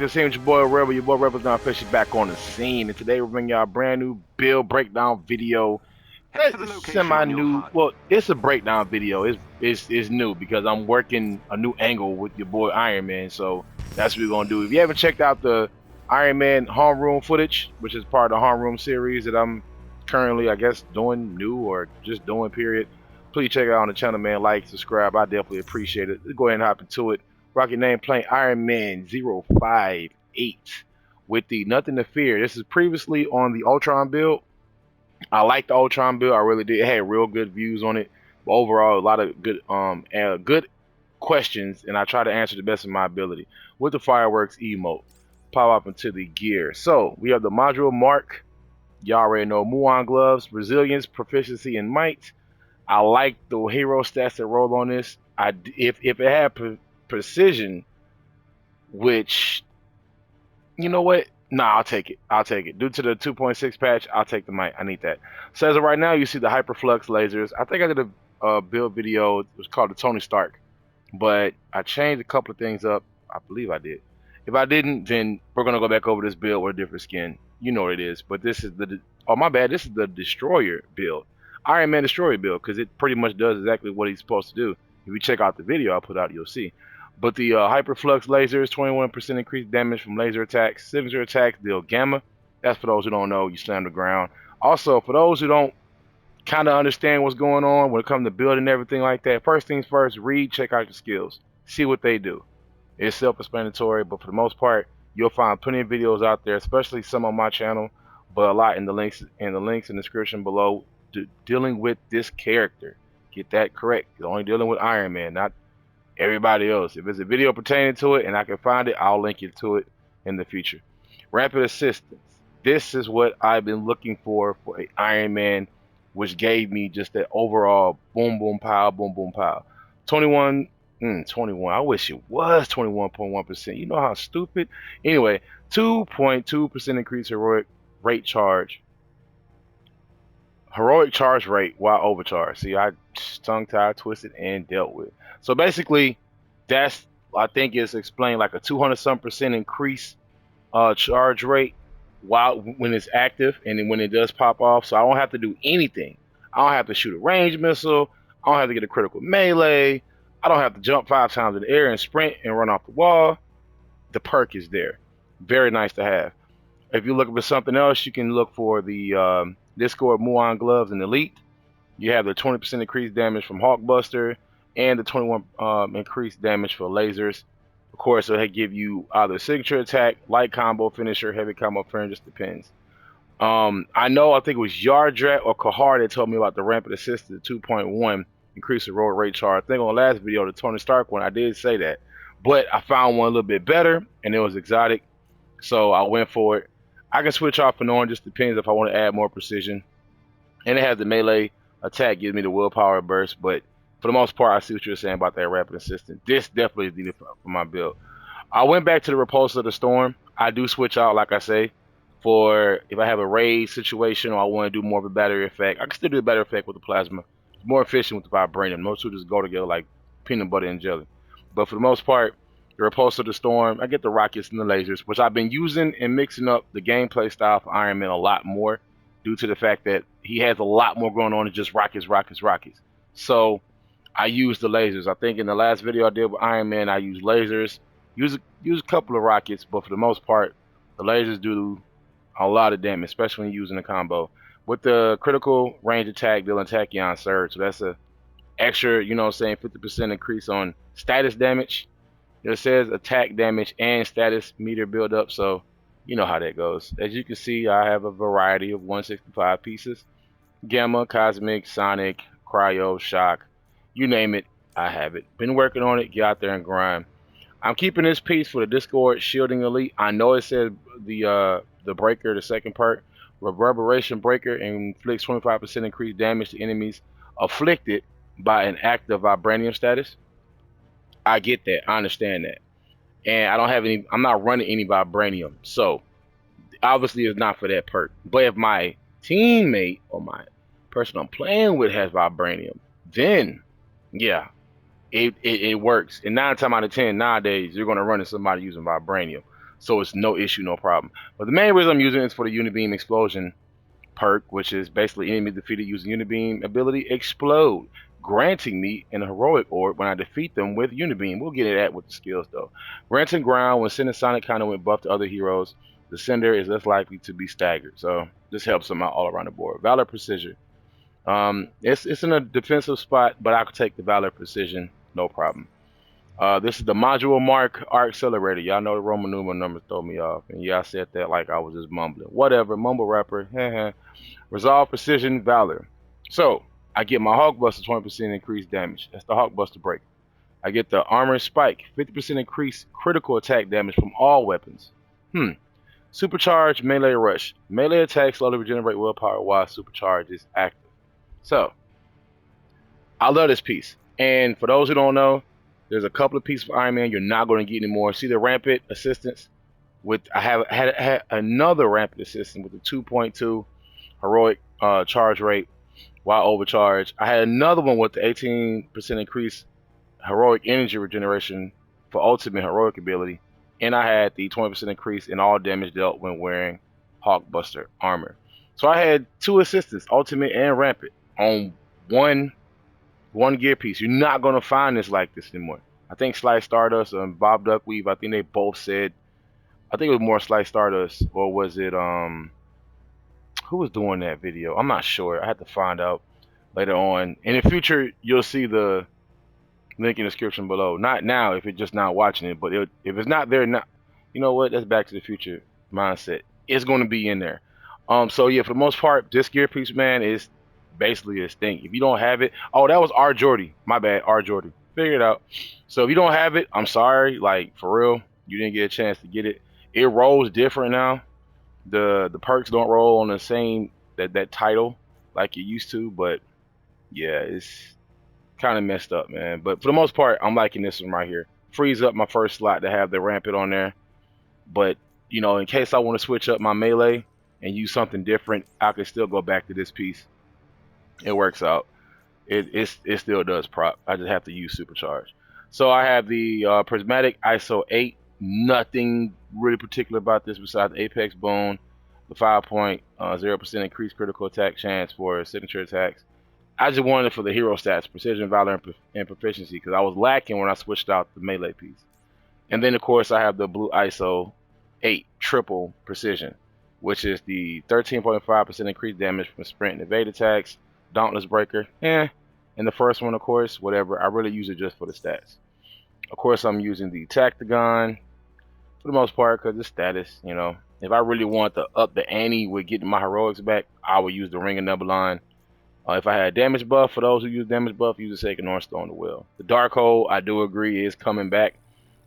This is your boy Rebel. Your boy Rebel's now officially back on the scene, and today we're bringing y'all a brand new build breakdown video. Head to the It's location on your semi-new. HUD. Well, it's a breakdown video. It's new because I'm working a new angle with your boy Iron Man. So that's what we're gonna do. If you haven't checked out the Iron Man homeroom footage, which is part of the homeroom series that I'm currently, I guess, doing new or just doing period, please check it out on the channel, man. Like, subscribe. I definitely appreciate it. Let's go ahead and hop into it. Rocket nameplate IronMan 058 with the Nothing to Fear. This is previously on the Ultron build. I like the Ultron build. I really did. It had real good views on it. But overall, a lot of good questions, and I try to answer the best of my ability. With the fireworks emote, pop up into the gear. So we have the module mark. Y'all already know Muon gloves, resilience, proficiency, and might. I like the hero stats that roll on this. If it had precision, which, you know what? Nah, I'll take it. I'll take it. Due to the 2.6 patch, I'll take the mic. I need that. So as of right now, you see the hyperflux lasers. I think I did a build video. It was called the Tony Stark, but I changed a couple of things up. I believe I did. If I didn't, then we're gonna go back over this build with a different skin. You know what it is. But this is the oh my bad. This is the Destroyer build, Iron Man Destroyer build, because it pretty much does exactly what he's supposed to do. If you check out the video I put out, you'll see. But the hyperflux lasers, 21% increased damage from laser attacks. Signature attacks deal gamma. That's for those who don't know. You slam the ground. Also, for those who don't kind of understand what's going on when it comes to building and everything like that, first things first, read, check out your skills, see what they do. It's self-explanatory, but for the most part, you'll find plenty of videos out there, especially some on my channel, but a lot in the links in the description below, dealing with this character. Get that correct. You're only dealing with Iron Man, not everybody else. If it's a video pertaining to it and I can find it, I'll link you to it in the future. Rapid assistance. This is what I've been looking for a Iron Man, which gave me just that overall boom boom pow boom boom pow. 21 21. I wish it was 21.1%. You know how stupid. Anyway, 2.2% increase rate charge. Heroic charge rate while overcharged. See, I tongue tied, twisted, and dealt with. So basically, that's, I think it's explained like a 200 some percent increase charge rate while when it's active, and then when it does pop off. So I don't have to do anything. I don't have to shoot a range missile. I don't have to get a critical melee. I don't have to jump 5 times in the air and sprint and run off the wall. The perk is there. Very nice to have. If you're looking for something else, you can look for the Discord Muon gloves and Elite. You have the 20% increased damage from Hulkbuster and the 21 increased damage for lasers. Of course, it'll give you either signature attack, light combo finisher, heavy combo finisher, just depends. I think it was Yardrat or Kahar that told me about the rampant assist to 2.1 increase the roll rate charge. I think on the last video, the Tony Stark one, I did say that. But I found one a little bit better, and it was exotic, so I went for it. I can switch off and on, just depends if I want to add more precision. And it has the melee attack, gives me the willpower burst, but for the most part, I see what you're saying about that rapid assistant. This definitely is needed for my build. I went back to the Repulsor of the Storm. I do switch out, like I say, for if I have a raid situation or I want to do more of a battery effect. I can still do a battery effect with the plasma. It's more efficient with the vibranium. Most two just go together like peanut butter and jelly. But for the most part, the Repulsor of the Storm, I get the rockets and the lasers, which I've been using and mixing up the gameplay style for Iron Man a lot more due to the fact that he has a lot more going on than just rockets, rockets, rockets. So I use the lasers. I think in the last video I did with Iron Man, I used lasers, use a couple of rockets, but for the most part, the lasers do a lot of damage, especially when using a combo. With the critical range attack, they'll attack you on surge, so that's a extra, 50% increase on status damage. It says attack damage and status meter build up, so you know how that goes. As you can see, I have a variety of 165 pieces. Gamma, Cosmic, Sonic, Cryo, Shock, you name it, I have it. Been working on it, get out there and grind. I'm keeping this piece for the Discord Shielding Elite. I know it says the breaker, the second part, Reverberation Breaker, inflicts 25% increased damage to enemies afflicted by an active vibranium status. I get that. I understand that. And I don't have any, I'm not running any vibranium. So obviously it's not for that perk. But if my teammate or my person I'm playing with has vibranium, then yeah, it works. And 9 times out of 10 nowadays, you're going to run into somebody using vibranium. so it's no issue, no problem. But the main reason I'm using it is for the Unibeam explosion perk, which is basically enemy defeated using Unibeam ability explode, granting me an heroic orb when I defeat them with Unibeam. We'll get it at with the skills though. Granting ground when sending Sonic kind of went buff to other heroes, the sender is less likely to be staggered. So this helps them out all around the board. Valor precision. It's in a defensive spot, but I could take the Valor precision, no problem. This is the module mark arc accelerator. Y'all know the Roman numbers throw me off, and yeah, I said that like I was just mumbling. Whatever, mumble rapper. Resolve precision valor. So I get my Hulkbuster 20% increased damage. That's the Hulkbuster break. I get the armor spike 50% increased critical attack damage from all weapons. Supercharge melee rush. Melee attacks slowly regenerate willpower while supercharge is active. So I love this piece. And for those who don't know, there's a couple of pieces of Iron Man you're not going to get anymore. See the rampant assistance with I have had another rampant assistance with the 2.2 heroic charge rate while overcharged. I had another one with the 18% increase heroic energy regeneration for ultimate heroic ability, and I had the 20% increase in all damage dealt when wearing Hulkbuster armor. So I had two assistants, ultimate and rampant, on one gear piece. You're not gonna find this like this anymore. I think Slice Stardust and Bob Duckweave, I think they both said, I think it was more Slice Stardust, or was it who was doing that video? I'm not sure. I had to find out later on. In the future, you'll see the link in the description below. Not now if you're just not watching it, but if it's not there now, you know what? That's Back to the Future mindset. It's going to be in there. So yeah, for the most part, this gear piece, man, is basically a thing. If you don't have it, oh, that was R. Jordy. My bad, R. Jordy. Figure it out. So if you don't have it, I'm sorry. Like for real, you didn't get a chance to get it. It rolls different now. The perks don't roll on the same that title like it used to, but yeah, it's kind of messed up, man. But for the most part, I'm liking this one right here. Frees up my first slot to have the rampant on there, but you know, in case I want to switch up my melee and use something different, I can still go back to this piece. It works out. It still does prop. I just have to use supercharge. So I have the prismatic ISO 8. Nothing really particular about this besides the Apex Bone, the 5.0% increased critical attack chance for signature attacks. I just wanted it for the hero stats, precision, valor, and proficiency, because I was lacking when I switched out the melee piece. And then of course I have the blue ISO 8 triple precision, which is the 13.5% increased damage from sprint and evade attacks, dauntless breaker, and the first one, of course, whatever. I really use it just for the stats. Of course, I'm using the Tactagon for the most part because it's status. You know, if I really want to up the ante with getting my heroics back, I would use the Ring of Nebulon. If I had damage buff, for those who use damage buff, use the Sacred Northstone the Will. The Darkhold, I do agree, is coming back,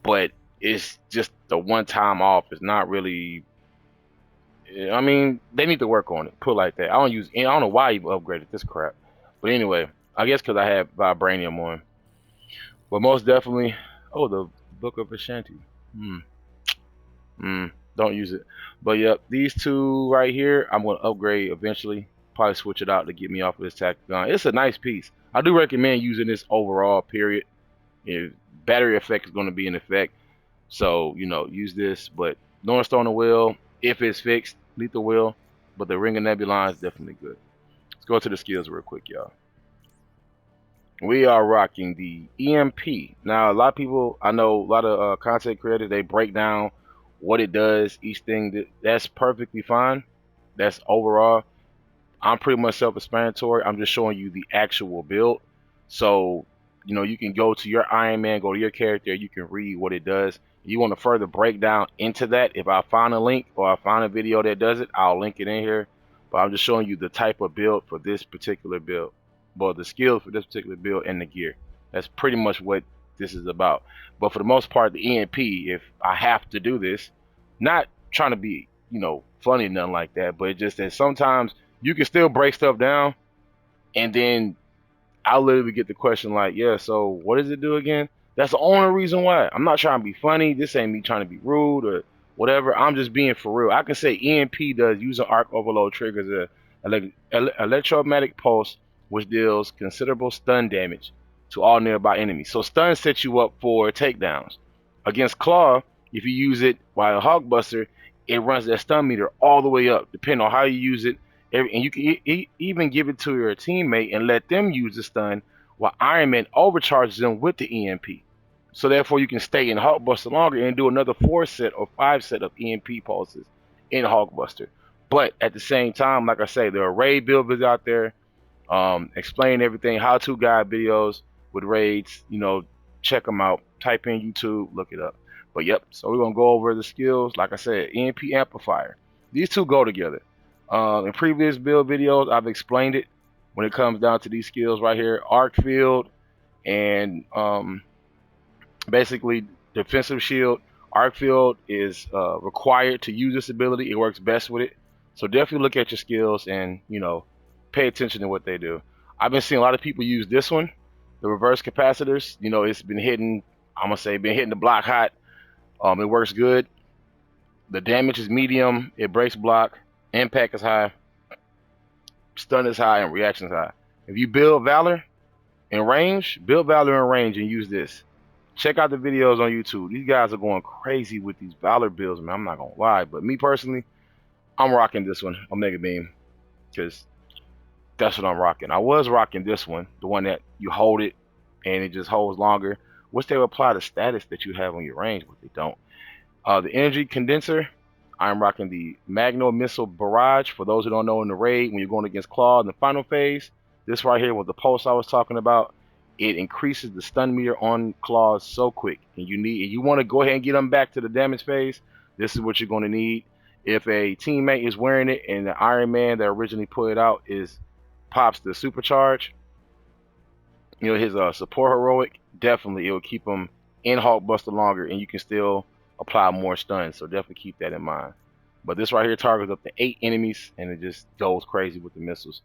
but it's just the one time off. It's not really. I mean, they need to work on it. Put it like that. I don't know why you upgraded this crap, but anyway, I guess because I have Vibranium on. But most definitely, oh, the Book of Ashanti. Don't use it. But yep, these two right here, I'm gonna upgrade eventually. Probably switch it out to get me off of this Tactagon. It's a nice piece. I do recommend using this overall. Period. Battery effect is gonna be in effect, so you know, use this. But Northstone the Will, if it's fixed, Lethal Will. But the Ring of Nebulon is definitely good. Let's go to the skills real quick, y'all. We are rocking the EMP. Now, a lot of people, I know a lot of content creators, they break down what it does, each thing. That's perfectly fine. That's overall. I'm pretty much self-explanatory. I'm just showing you the actual build. So, you know, you can go to your Iron Man, go to your character, you can read what it does. If you want to further break down into that, if I find a link or I find a video that does it, I'll link it in here. But I'm just showing you the type of build for this particular build. Well, the skills for this particular build and the gear. That's pretty much what this is about. But for the most part, the EMP, if I have to do this, not trying to be, you know, funny or nothing like that, but just that sometimes you can still break stuff down, and then I'll literally get the question like, yeah, so what does it do again? That's the only reason why. I'm not trying to be funny. This ain't me trying to be rude or whatever. I'm just being for real. I can say EMP does use an arc overload triggers a electromagnetic pulse which deals considerable stun damage to all nearby enemies. So stun sets you up for takedowns. Against Claw, If you use it while a Hulkbuster, it runs that stun meter all the way up, depending on how you use it. And you can even give it to your teammate and let them use the stun, while Iron Man overcharges them with the EMP. So therefore, you can stay in Hulkbuster longer and do another 4 set or 5 set of EMP pulses in Hulkbuster. But at the same time, like I say, there are raid builders out there, explain everything, how-to guide videos with raids. Check them out. Type in YouTube, look it up. But yep, so we're gonna go over the skills. Like I said, EMP amplifier. These two go together. In previous build videos, I've explained it when it comes down to these skills right here: arc field and basically defensive shield. Arc field is required to use this ability. It works best with it. So definitely look at your skills and pay attention to what they do. I've been seeing a lot of people use this one, the reverse capacitors. It's been hitting. I'm gonna say been hitting the block hot. It works good. The damage is medium. It breaks block. Impact is high. Stun is high, and reaction is high. If you build Valor in range, and use this. Check out the videos on YouTube. These guys are going crazy with these Valor builds, man. I'm not gonna lie, but me personally, I'm rocking this one, Omega Beam, because that's what I'm rocking. I was rocking this one, the one that you hold it and it just holds longer, which they apply the status that you have on your range, but they don't. The energy condenser, I'm rocking the Magno Missile Barrage. For those who don't know, in the raid, when you're going against Claw in the final phase, this right here was the pulse I was talking about. It increases the stun meter on Claws so quick, and you want to go ahead and get them back to the damage phase. This is what you're going to need. If a teammate is wearing it and the Iron Man that originally put it out pops the supercharge, his support heroic, definitely it will keep him in Hulkbuster longer, and you can still apply more stuns. So definitely keep that in mind. But this right here targets up to 8 enemies, and it just goes crazy with the missiles.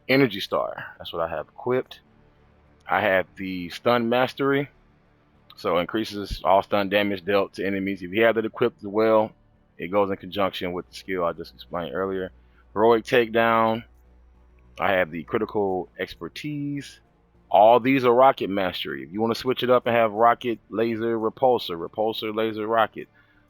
Energy Star, that's what I have equipped. I have the Stun Mastery, so increases all stun damage dealt to enemies. If you have it equipped as well, it goes in conjunction with the skill I just explained earlier. Heroic Takedown, I have the Critical Expertise. All these are Rocket Mastery. If you want to switch it up and have Rocket, Laser, Repulsor, Laser, Rocket.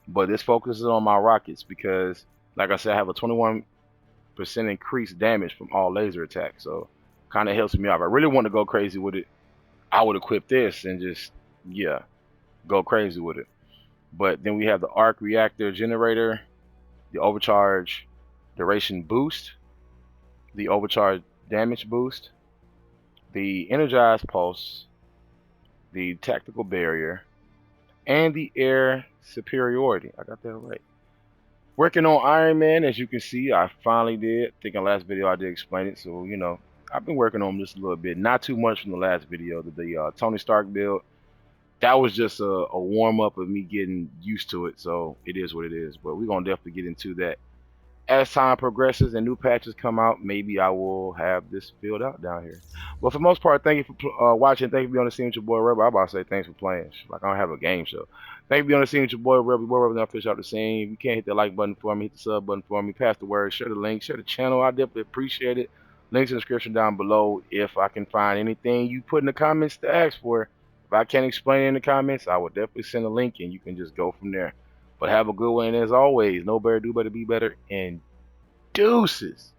But this focuses on my rockets because, like I said, I have a 21% increased damage from all laser attacks. So kind of helps me out. If I really want to go crazy with it, I would equip this and just, yeah, go crazy with it. But then we have the Arc Reactor Generator, the Overcharge Duration Boost, the Overcharge Damage Boost, the Energized Pulse, the Tactical Barrier, and the Air Superiority. I got that right. Working on Iron Man, as you can see, I finally did. I think in the last video I did explain it. So, I've been working on this a little bit. Not too much from the last video, the Tony Stark build. That was just a warm-up of me getting used to it. So, it is what it is. But we're going to definitely get into that. As time progresses and new patches come out, maybe I will have this filled out down here. But for the most part, thank you for watching. Thank you for being on the scene with your boy Rebel. I'm about to say thanks for playing. Like I don't have a game show. Thank you for being on the scene with your boy Rebel. Boy Rebel, fish out the scene. If you can't hit the like button for me, hit the sub button for me. Pass the word. Share the link. Share the channel. I definitely appreciate it. Links in the description down below. If I can find anything you put in the comments to ask for, if I can't explain it in the comments, I will definitely send a link and you can just go from there. But have a good one. And as always, know better, do better, be better, and deuces.